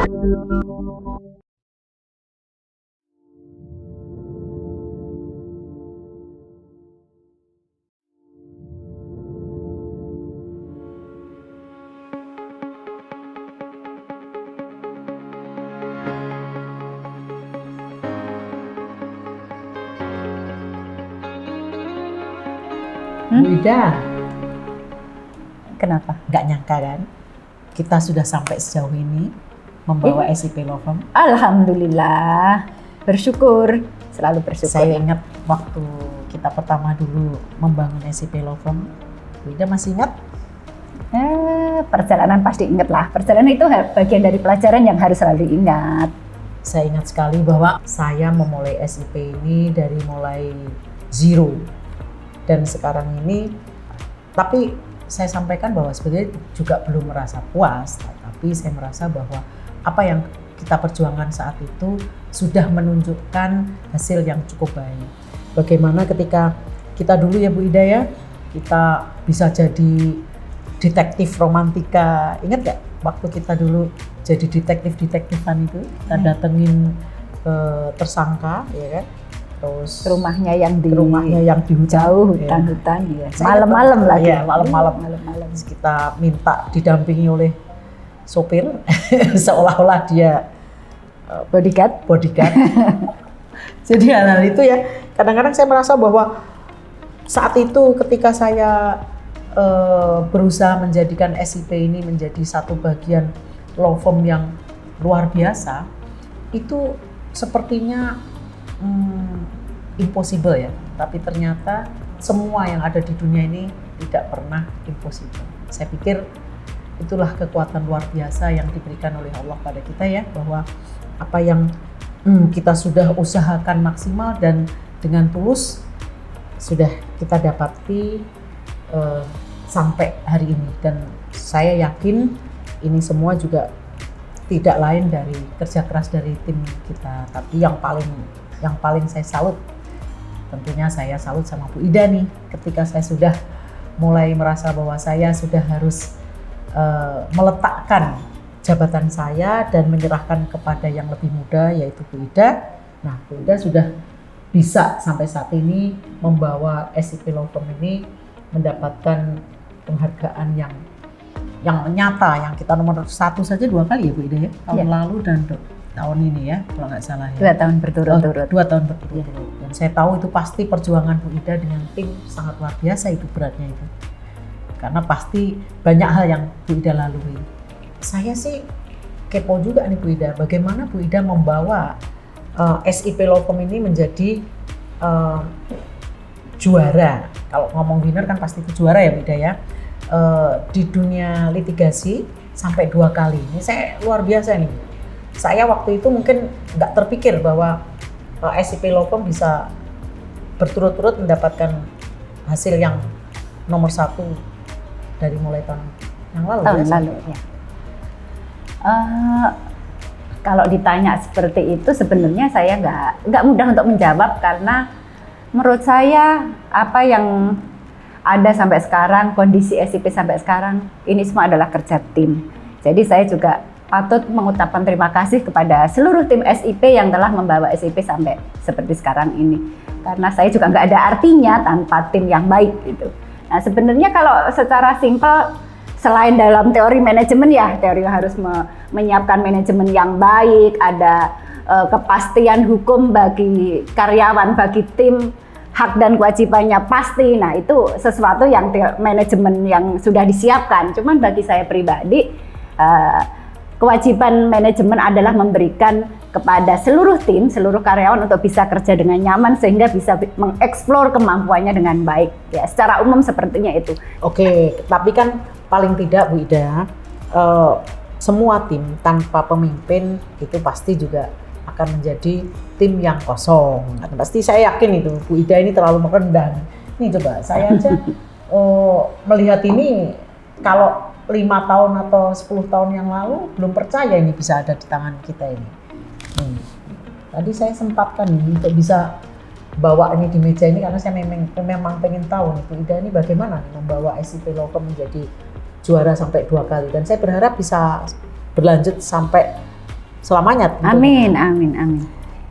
Bu Ida, Kenapa? nggak nyangka kan? Kita sudah sampai sejauh ini membawa SIP Law Firm. Alhamdulillah, bersyukur, selalu bersyukur. Saya ingat waktu kita pertama dulu membangun SIP Law Firm. Bu Ida masih ingat? Perjalanan pasti ingat lah. Perjalanan itu bagian dari pelajaran yang harus selalu diingat. Saya ingat sekali bahwa saya memulai SIP ini dari mulai zero. Dan sekarang ini, tapi saya sampaikan bahwa sebenarnya juga belum merasa puas, tapi saya merasa bahwa apa yang kita perjuangkan saat itu sudah menunjukkan hasil yang cukup baik. Bagaimana ketika kita dulu ya Bu Ida ya, kita bisa jadi detektif romantika, ingat gak waktu kita dulu jadi detektifan itu, kita datengin tersangka ya kan, terus Rumahnya yang di hutan, jauh, ya. hutan-hutan ya. Saya Malam-malam ingat, lagi. ya, malam-malam. Malam-malam. Kita minta didampingi oleh sopir seolah-olah dia Bodyguard. Jadi hal-hal itu ya kadang-kadang saya merasa bahwa saat itu ketika saya berusaha menjadikan SIP ini menjadi satu bagian law firm yang luar biasa, itu sepertinya impossible ya, tapi ternyata semua yang ada di dunia ini tidak pernah impossible. Saya pikir itulah kekuatan luar biasa yang diberikan oleh Allah pada kita ya, bahwa apa yang kita sudah usahakan maksimal dan dengan tulus sudah kita dapati sampai hari ini, dan saya yakin ini semua juga tidak lain dari kerja keras dari tim kita. Tapi yang paling saya salut, tentunya saya salut sama Bu Ida nih, ketika saya sudah mulai merasa bahwa saya sudah harus meletakkan jabatan saya dan menyerahkan kepada yang lebih muda, yaitu Bu Ida. Nah, Bu Ida sudah bisa sampai saat ini membawa SIP Law Firm ini mendapatkan penghargaan yang nyata, yang kita nomor 1 saja 2 kali ya Bu Ida ya, tahun lalu dan tahun ini ya kalau nggak salah ya. 2 tahun berturut-turut. 2 tahun berturut-turut. Dan saya tahu itu pasti perjuangan Bu Ida dengan tim sangat luar biasa, itu beratnya itu. Karena pasti banyak hal yang Bu Ida lalui. Saya sih kepo juga nih Bu Ida, bagaimana Bu Ida membawa SIP Law Firm ini menjadi juara. Kalau ngomong winner kan pasti itu juara ya Bu Ida ya. Di dunia litigasi sampai 2 kali. Ini saya luar biasa nih. Saya waktu itu mungkin nggak terpikir bahwa SIP Law Firm bisa berturut-turut mendapatkan hasil yang nomor 1 dari mulai tahun yang lalu. Tahun lalu ya. Kalau ditanya seperti itu sebenarnya saya nggak mudah untuk menjawab, karena menurut saya apa yang ada sampai sekarang, kondisi SIP sampai sekarang, ini semua adalah kerja tim. Jadi saya juga patut mengucapkan terima kasih kepada seluruh tim SIP yang telah membawa SIP sampai seperti sekarang ini. Karena saya juga nggak ada artinya tanpa tim yang baik gitu. Nah sebenarnya kalau secara simpel, selain dalam teori manajemen ya, teori harus menyiapkan manajemen yang baik, ada kepastian hukum bagi karyawan, bagi tim, hak dan kewajibannya pasti. Nah itu sesuatu yang manajemen yang sudah disiapkan. Cuman bagi saya pribadi, kewajiban manajemen adalah memberikan kepada seluruh tim, seluruh karyawan untuk bisa kerja dengan nyaman sehingga bisa mengeksplor kemampuannya dengan baik. Ya, secara umum sepertinya itu. Oke, tapi kan paling tidak Bu Ida, semua tim tanpa pemimpin itu pasti juga akan menjadi tim yang kosong. Pasti saya yakin itu Bu Ida ini terlalu merendah. Ini coba saya aja melihat ini kalau 5 tahun atau 10 tahun yang lalu belum percaya ini bisa ada di tangan kita ini. Tadi saya sempatkan untuk bisa bawa ini di meja ini karena saya memang pengen tahu nih Bu Ida ini bagaimana membawa SIP Law Firm menjadi juara sampai 2 kali, dan saya berharap bisa berlanjut sampai selamanya. Tentunya. Amin, amin, amin.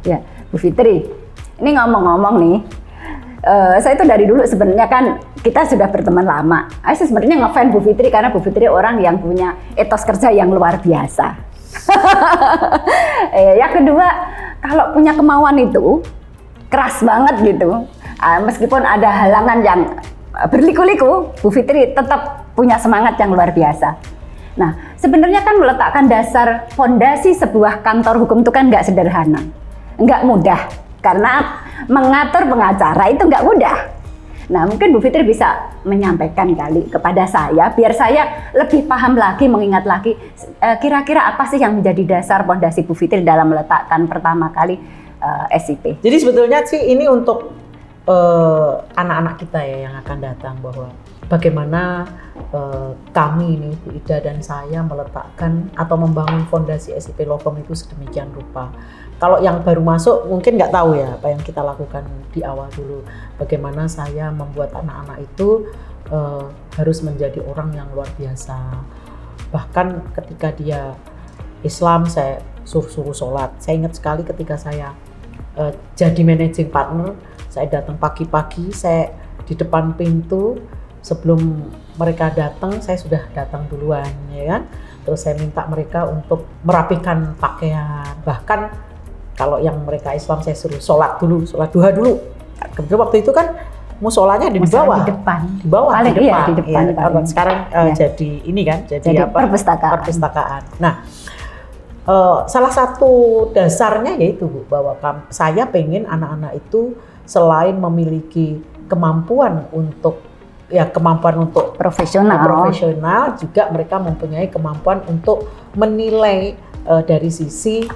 Ya, Bu Fitri, ini ngomong-ngomong nih, saya itu dari dulu sebenarnya kan kita sudah berteman lama. Saya sebenarnya ngefans Bu Fitri karena Bu Fitri orang yang punya etos kerja yang luar biasa. Yang kedua, kalau punya kemauan itu keras banget gitu. Meskipun ada halangan yang berliku-liku, Bu Fitri tetap punya semangat yang luar biasa. Nah, sebenarnya kan meletakkan dasar fondasi sebuah kantor hukum itu kan nggak sederhana, nggak mudah. Karena mengatur pengacara itu nggak mudah. Nah, mungkin Bu Fitri bisa menyampaikan kali kepada saya, biar saya lebih paham lagi, mengingat lagi, kira-kira apa sih yang menjadi dasar fondasi Bu Fitri dalam meletakkan pertama kali SIP. Jadi sebetulnya sih ini untuk anak-anak kita ya yang akan datang, bahwa bagaimana kami ini, Bu Ida dan saya meletakkan atau membangun fondasi SIP Law Firm itu sedemikian rupa. Kalau yang baru masuk mungkin nggak tahu ya apa yang kita lakukan di awal dulu. Bagaimana saya membuat anak-anak itu harus menjadi orang yang luar biasa. Bahkan ketika dia Islam, saya suruh sholat. Saya ingat sekali ketika saya jadi managing partner, saya datang pagi-pagi, saya di depan pintu. Sebelum mereka datang, saya sudah datang duluan, ya kan. Terus saya minta mereka untuk merapikan pakaian. Bahkan kalau yang mereka Islam saya suruh sholat dulu, sholat duha dulu. Kebetulan waktu itu kan musolanya di bawah, di depan, di bawah, paling, di depan. Iya, di depan. Ya, sekarang jadi ini kan, jadi apa? Perpustakaan. Nah, salah satu dasarnya yaitu Bu, bahwa saya pengen anak-anak itu selain memiliki kemampuan untuk profesional, juga mereka mempunyai kemampuan untuk menilai dari sisi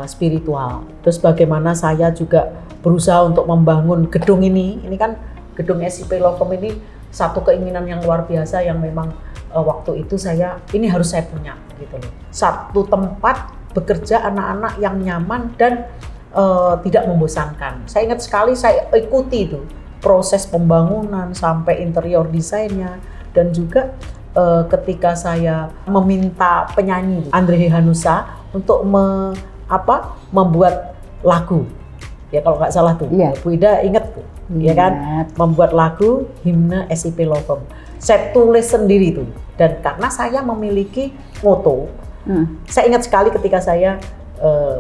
spiritual. Terus bagaimana saya juga berusaha untuk membangun gedung ini kan gedung SIP Law Firm ini satu keinginan yang luar biasa yang memang waktu itu ini harus saya punya gitu loh. Satu tempat bekerja anak-anak yang nyaman dan tidak membosankan. Saya ingat sekali saya ikuti itu proses pembangunan sampai interior desainnya, dan juga ketika saya meminta penyanyi Andre Hanusa untuk membuat lagu, ya kalau nggak salah tuh, Bu Ida ingat tuh, ya kan, membuat lagu himne SIP Law Firm. Saya tulis sendiri tuh, dan karena saya memiliki moto, saya ingat sekali ketika saya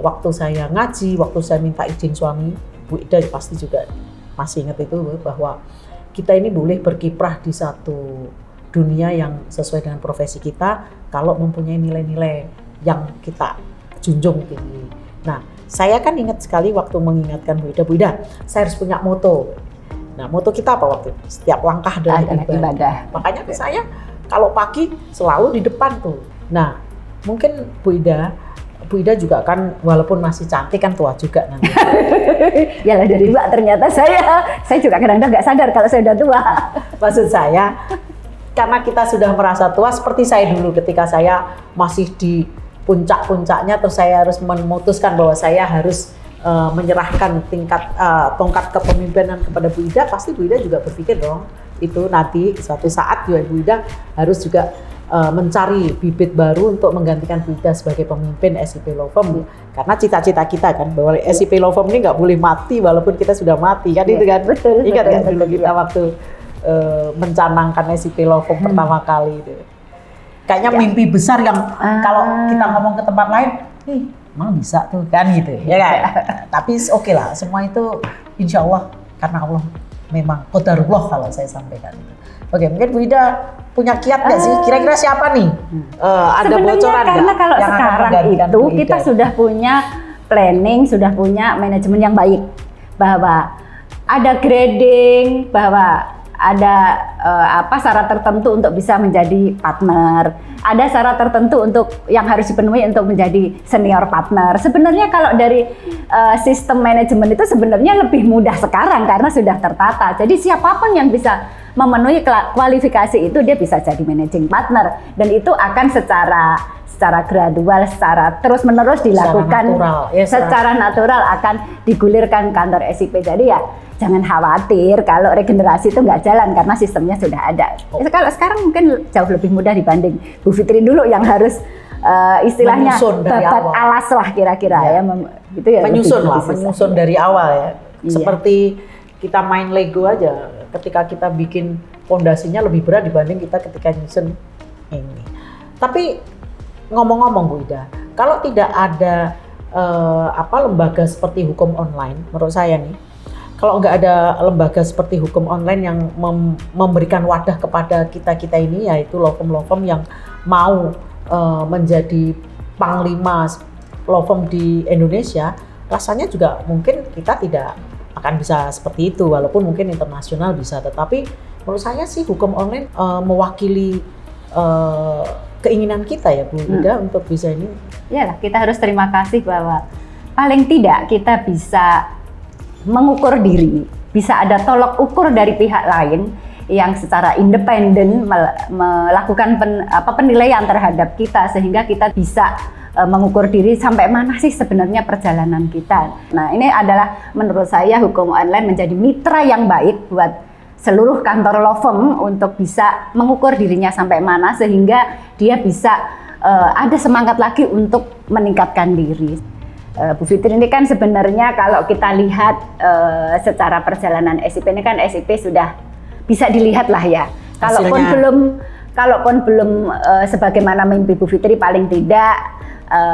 waktu saya ngaji, waktu saya minta izin suami, Bu Ida pasti juga masih ingat itu, bahwa kita ini boleh berkiprah di satu dunia yang sesuai dengan profesi kita kalau mempunyai nilai-nilai yang kita junjung tinggi. Nah, saya kan ingat sekali waktu mengingatkan Bu Ida, saya harus punya moto. Nah, moto kita apa waktu itu? Setiap langkah adalah ibadah. Makanya saya kalau pagi selalu di depan tuh. Nah, mungkin Bu Ida juga kan walaupun masih cantik kan tua juga nanti. Yalah dari Mbak, ternyata saya juga kadang-kadang nggak sadar kalau saya udah tua. Maksud saya, karena kita sudah merasa tua seperti saya dulu ketika saya masih di puncak-puncaknya, terus saya harus memutuskan bahwa saya harus menyerahkan tongkat kepemimpinan kepada Bu Ida, pasti Bu Ida juga berpikir dong itu nanti suatu saat juga Bu Ida harus juga mencari bibit baru untuk menggantikan Bu Ida sebagai pemimpin SIP Law Firm. Karena cita-cita kita kan bahwa SIP Law Firm ini nggak boleh mati walaupun kita sudah mati kan, itu kan. Betul, ingat betul, kan dulu kita waktu mencanangkan SIP Law Firm pertama kali itu. Kayaknya mimpi besar yang kalau kita ngomong ke tempat lain, emang bisa tuh kan gitu, ya kan? Tapi oke lah, semua itu insya Allah karena Allah memang qadarullah kalau saya sampaikan itu. Oke, mungkin Bu Ida punya kiat nggak sih? Kira-kira siapa nih? Ada bocoran nggak? Karena kalau sekarang itu kita sudah punya planning, sudah punya manajemen yang baik, bahwa ada grading, bahwa ada syarat tertentu untuk bisa menjadi partner, ada syarat tertentu untuk yang harus dipenuhi untuk menjadi senior partner. Sebenarnya kalau dari sistem manajemen itu sebenarnya lebih mudah sekarang karena sudah tertata. Jadi siapapun yang bisa memenuhi kualifikasi itu dia bisa jadi managing partner, dan itu akan secara gradual, secara terus-menerus dilakukan, secara natural akan digulirkan kantor SIP. Jadi ya jangan khawatir kalau regenerasi itu nggak jalan karena sistemnya sudah ada. Kalau sekarang mungkin jauh lebih mudah dibanding Bu Fitri dulu yang harus istilahnya Menyusun dari babat awal. alas lah kira-kira Ya. ya, gitu ya. Menyusun lebih lah, susah. menyusun dari awal ya. Iya. Seperti kita main Lego aja, ketika kita bikin fondasinya lebih berat dibanding kita ketika nyusun ini. Tapi ngomong-ngomong Bu Ida, kalau tidak ada lembaga seperti hukum online, menurut saya nih, kalau nggak ada lembaga seperti hukum online yang memberikan wadah kepada kita ini, yaitu law firm yang mau menjadi panglima law firm di Indonesia, rasanya juga mungkin kita tidak akan bisa seperti itu, walaupun mungkin internasional bisa. Tetapi menurut saya sih hukum online mewakili keinginan kita ya Bu Ida untuk bisa ini. Iyalah, kita harus terima kasih bahwa paling tidak kita bisa mengukur diri, bisa ada tolok ukur dari pihak lain yang secara independen melakukan penilaian terhadap kita, sehingga kita bisa mengukur diri sampai mana sih sebenarnya perjalanan kita. Nah, ini adalah menurut saya hukum online menjadi mitra yang baik buat seluruh kantor law firm untuk bisa mengukur dirinya sampai mana, sehingga dia bisa ada semangat lagi untuk meningkatkan diri. Bu Fitri ini kan sebenarnya kalau kita lihat secara perjalanan SIP ini kan SIP sudah bisa dilihat lah ya. Kalaupun belum sebagaimana mimpi Bu Fitri, paling tidak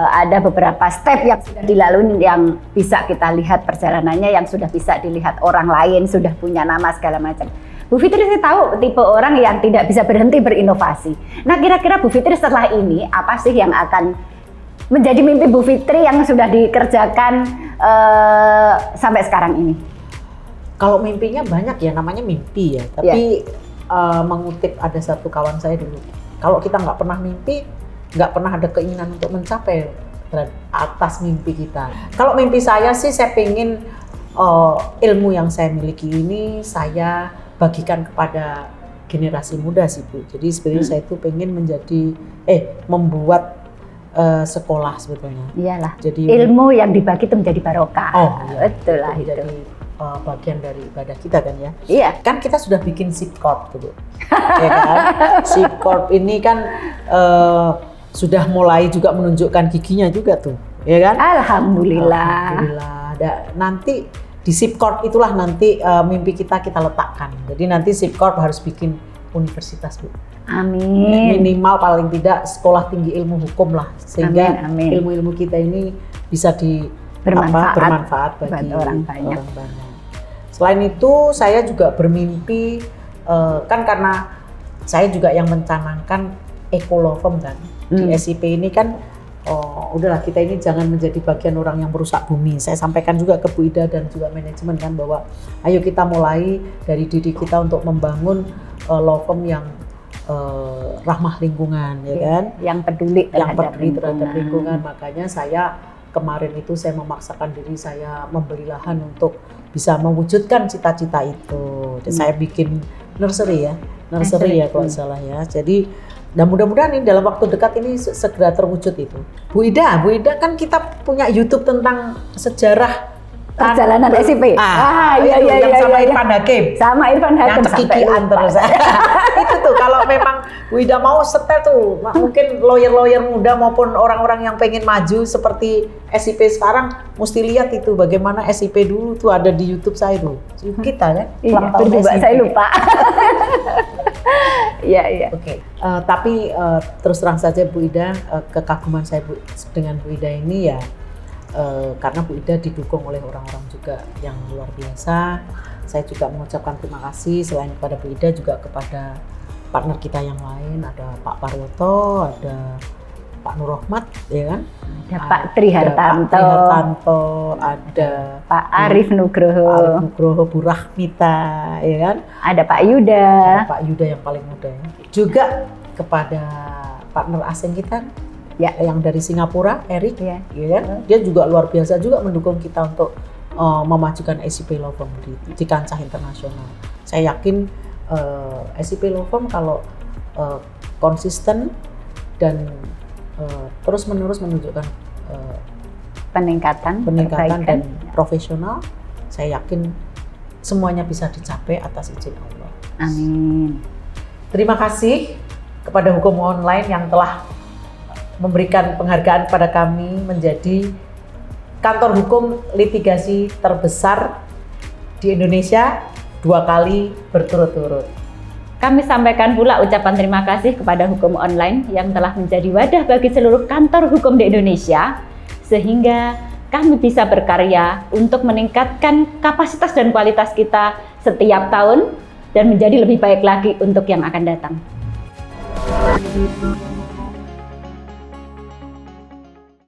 ada beberapa step yang sudah dilalui yang bisa kita lihat perjalanannya, yang sudah bisa dilihat orang lain, sudah punya nama segala macam. Bu Fitri saya tahu tipe orang yang tidak bisa berhenti berinovasi. Nah, kira-kira Bu Fitri setelah ini apa sih yang akan menjadi mimpi Bu Fitri yang sudah dikerjakan sampai sekarang ini? Kalau mimpinya banyak ya, namanya mimpi ya. Tapi mengutip ada satu kawan saya dulu, kalau kita nggak pernah mimpi, nggak pernah ada keinginan untuk mencapai atas mimpi kita. Kalau mimpi saya sih, saya pengen ilmu yang saya miliki ini saya bagikan kepada generasi muda sih Bu. Jadi sebenarnya saya itu pengen membuat sekolah sebetulnya. Iyalah. Jadi ilmu yang dibagi itu menjadi barokah. Oh, iya. Betul lah itu. Jadi bagian dari ibadah kita kan ya. Iya. Kan kita sudah bikin SIPCorp tuh Bu. Ya kan? SIPCorp ini kan sudah mulai juga menunjukkan giginya juga tuh, ya kan? Alhamdulillah. Nanti di SIPCorp itulah nanti mimpi kita letakkan. Jadi nanti SIPCorp harus bikin universitas Bu. Amin. Minimal paling tidak sekolah tinggi ilmu hukum lah, sehingga Amin. ilmu-ilmu kita ini bisa bermanfaat bagi orang banyak. Selain itu saya juga bermimpi, kan karena saya juga yang mencanangkan eco law firm kan. Di SIP ini kan udahlah kita ini jangan menjadi bagian orang yang merusak bumi. Saya sampaikan juga ke Bu Ida dan juga manajemen kan, bahwa ayo kita mulai dari diri kita untuk membangun law firm yang ramah lingkungan, ya kan? Yang peduli terhadap lingkungan. Makanya saya kemarin itu saya memaksakan diri saya membeli lahan untuk bisa mewujudkan cita-cita itu. Dan saya bikin nursery ya kalau nggak salah ya. Jadi dan mudah-mudahan ini dalam waktu dekat ini segera terwujud itu. Bu Ida kan kita punya YouTube tentang sejarah perjalanan SIP. Yang sama Irfan Hakim. Sama Irfan Hakim. Yang cekikian terus. Itu tuh kalau memang Bu Ida mau setel tuh, mungkin lawyer-lawyer muda maupun orang-orang yang pengen maju seperti SIP sekarang mesti lihat itu bagaimana SIP dulu tuh ada di YouTube saya tuh. Kita kan. Iya, saya lupa. Iya. Oke. Tapi terus terang saja Bu Ida, kekaguman saya dengan Bu Ida ini ya karena Bu Ida didukung oleh orang-orang juga yang luar biasa. Saya juga mengucapkan terima kasih selain kepada Bu Ida juga kepada partner kita yang lain, ada Pak Paryoto, ada Pak Nur Rahmat, ya kan? Ada Pak Tri Hartanto, ada Pak Arif Nugroho, Bu Rahmita, ya kan? Ada Pak Yuda. Ada Pak Yuda yang paling muda ya. Juga kepada partner asing kita ya, yang dari Singapura, Eric, ya kan? Dia juga luar biasa juga mendukung kita untuk memajukan SIP Law Firm di kancah internasional. Saya yakin SIP Law Firm kalau konsisten dan terus-menerus menunjukkan peningkatan dan profesional, saya yakin semuanya bisa dicapai atas izin Allah. Amin. Terima kasih kepada Hukum Online yang telah memberikan penghargaan pada kami menjadi kantor hukum litigasi terbesar di Indonesia 2 kali berturut-turut. Kami sampaikan pula ucapan terima kasih kepada Hukum Online yang telah menjadi wadah bagi seluruh kantor hukum di Indonesia, sehingga kami bisa berkarya untuk meningkatkan kapasitas dan kualitas kita setiap tahun dan menjadi lebih baik lagi untuk yang akan datang.